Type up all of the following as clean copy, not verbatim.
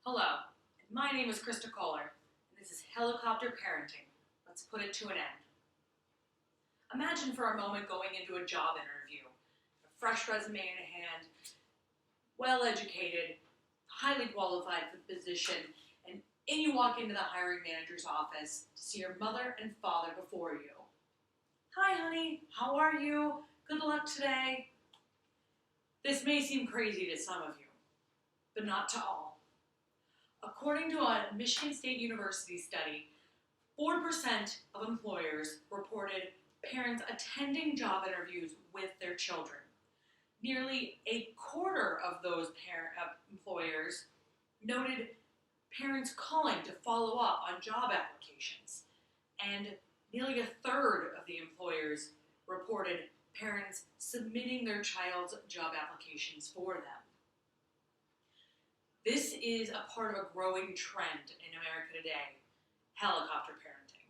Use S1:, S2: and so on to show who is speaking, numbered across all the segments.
S1: Hello, my name is Krista Kohler, and this is Helicopter Parenting. Let's put it to an end. Imagine for a moment going into a job interview, a fresh resume in hand, well educated, highly qualified for the position, and in you walk into the hiring manager's office to see your mother and father before you. Hi, honey, how are you? Good luck today. This may seem crazy to some of you, but not to all. According to a Michigan State University study, 4% of employers reported parents attending job interviews with their children. Nearly a quarter of those employers noted parents calling to follow up on job applications, and nearly a third of the employers reported parents submitting their child's job applications for them. This is a part of a growing trend in America today, helicopter parenting.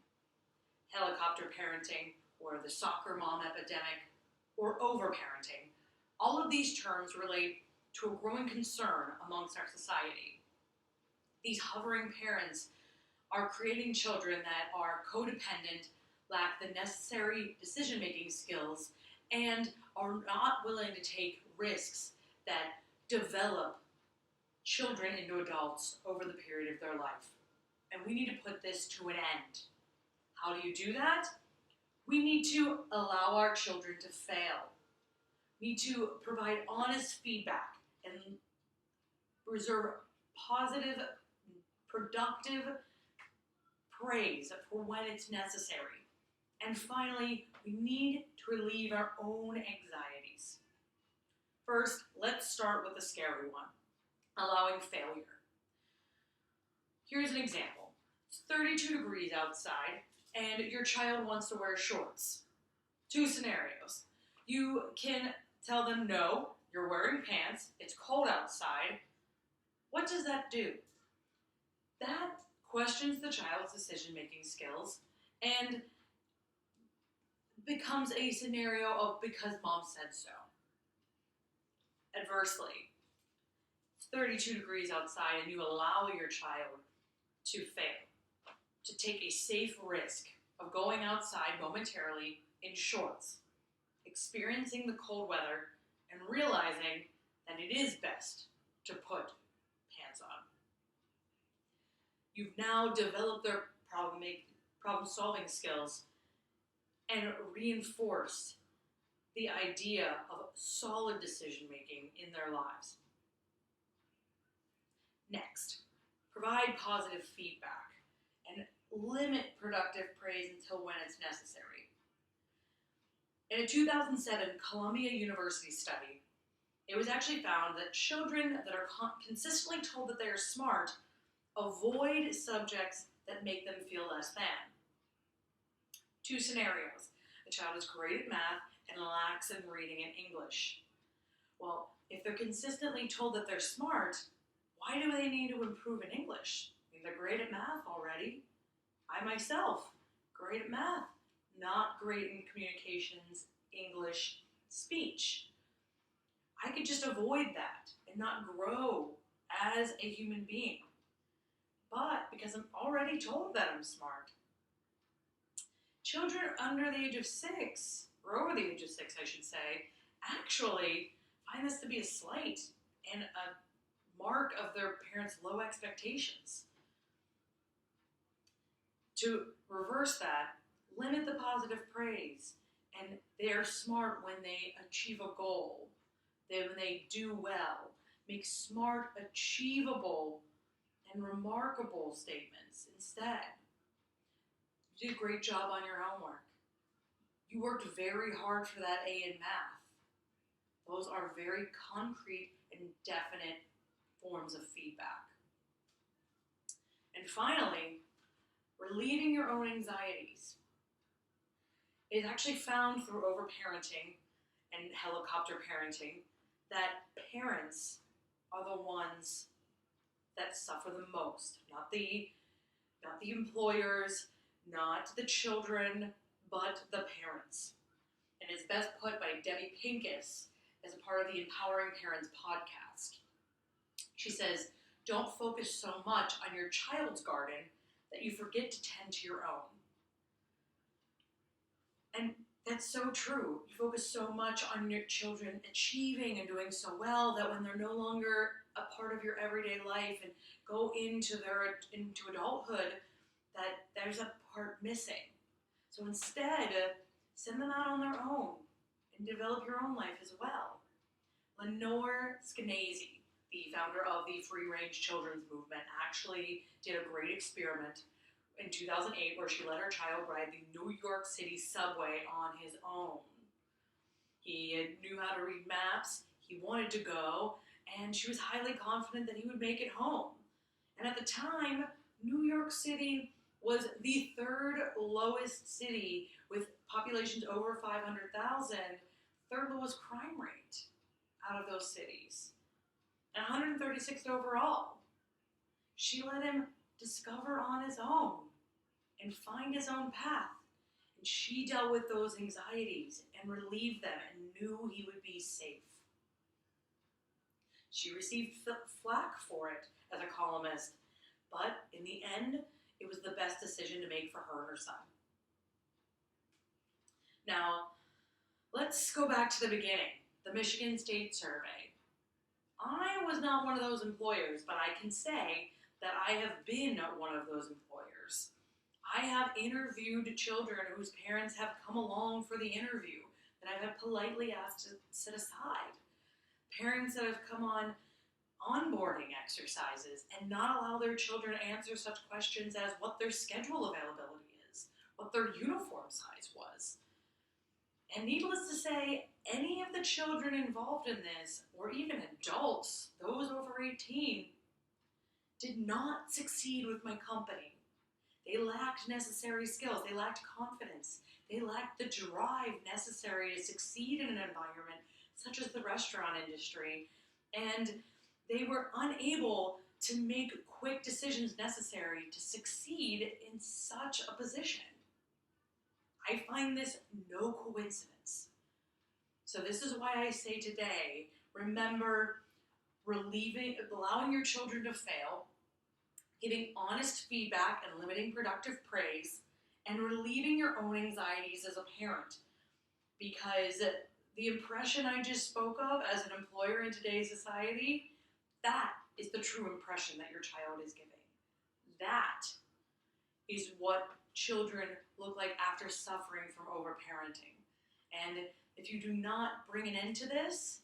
S1: Helicopter parenting, or the soccer mom epidemic, or overparenting. All of these terms relate to a growing concern amongst our society. These hovering parents are creating children that are codependent, lack the necessary decision-making skills, and are not willing to take risks that develop children into adults over the period of their life. And we need to put this to an end. How do you do that? We need to allow our children to fail. We need to provide honest feedback and reserve positive, productive praise for when it's necessary. And finally, we need to relieve our own anxieties. First, let's start with the scary one, allowing failure. Here's an example. It's 32 degrees outside, and your child wants to wear shorts. Two scenarios. You can tell them, no, you're wearing pants, it's cold outside. What does that do? That questions the child's decision-making skills and becomes a scenario of because mom said so. Adversely, it's 32 degrees outside and you allow your child to fail, to take a safe risk of going outside momentarily in shorts, experiencing the cold weather, and realizing that it is best to put pants on. You've now developed their problem-solving skills and reinforced the idea of solid decision-making in their lives. Next, provide positive feedback and limit productive praise until when it's necessary. In a 2007 Columbia University study, it was actually found that children that are consistently told that they are smart avoid subjects that make them feel less than. Two scenarios. A child is great at math and lacks in reading and English. Well, if they're consistently told that they're smart, why do they need to improve in English? I mean, they're great at math already. I myself, great at math, not great in communications, English, speech. I could just avoid that and not grow as a human being. But because I'm already told that I'm smart. Children under the age of 6, or over the age of 6, I should say, actually find this to be a slight and a mark of their parents' low expectations. To reverse that, limit the positive praise, and they are smart when they achieve a goal, when they do well. Make smart, achievable, and remarkable statements instead. You did a great job on your homework. You worked very hard for that A in math. Those are very concrete and definite forms of feedback. And finally, relieving your own anxieties. It is actually found through overparenting and helicopter parenting that parents are the ones that suffer the most. Not the employers, not the children, but the parents. And it's best put by Debbie Pincus as a part of the Empowering Parents podcast. She says, Don't focus so much on your child's garden that you forget to tend to your own. And that's so true. You focus so much on your children achieving and doing so well that when they're no longer a part of your everyday life and go into adulthood, that there's a part missing. So instead, send them out on their own and develop your own life as well. Lenore Skenazy, the founder of the free-range children's movement, actually did a great experiment in 2008 where she let her child ride the New York City subway on his own. He knew how to read maps, he wanted to go, and she was highly confident that he would make it home. And at the time, New York City was the third lowest city with populations over 500,000, third lowest crime rate out of those cities, and 136th overall. She let him discover on his own and find his own path. And she dealt with those anxieties and relieved them and knew he would be safe. She received flack for it as a columnist, but in the end, it was the best decision to make for her and her son. Now, let's go back to the beginning, the Michigan State Survey. I was not one of those employers, but I can say that I have been one of those employers. I have interviewed children whose parents have come along for the interview that I have politely asked to sit aside. Parents that have come on onboarding exercises and not allow their children to answer such questions as what their schedule availability is, what their uniform size was. And needless to say, any of the children involved in this, or even adults, those over 18, did not succeed with my company. They lacked necessary skills. They lacked confidence. They lacked the drive necessary to succeed in an environment such as the restaurant industry. And they were unable to make quick decisions necessary to succeed in such a position. I find this no coincidence. So this is why I say today, remember allowing your children to fail, giving honest feedback and limiting productive praise, and relieving your own anxieties as a parent. Because the impression I just spoke of as an employer in today's society, that is the true impression that your child is giving. That is what children look like after suffering from overparenting. And if you do not bring an end to this,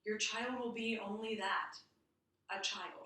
S1: your child will be only that, a child.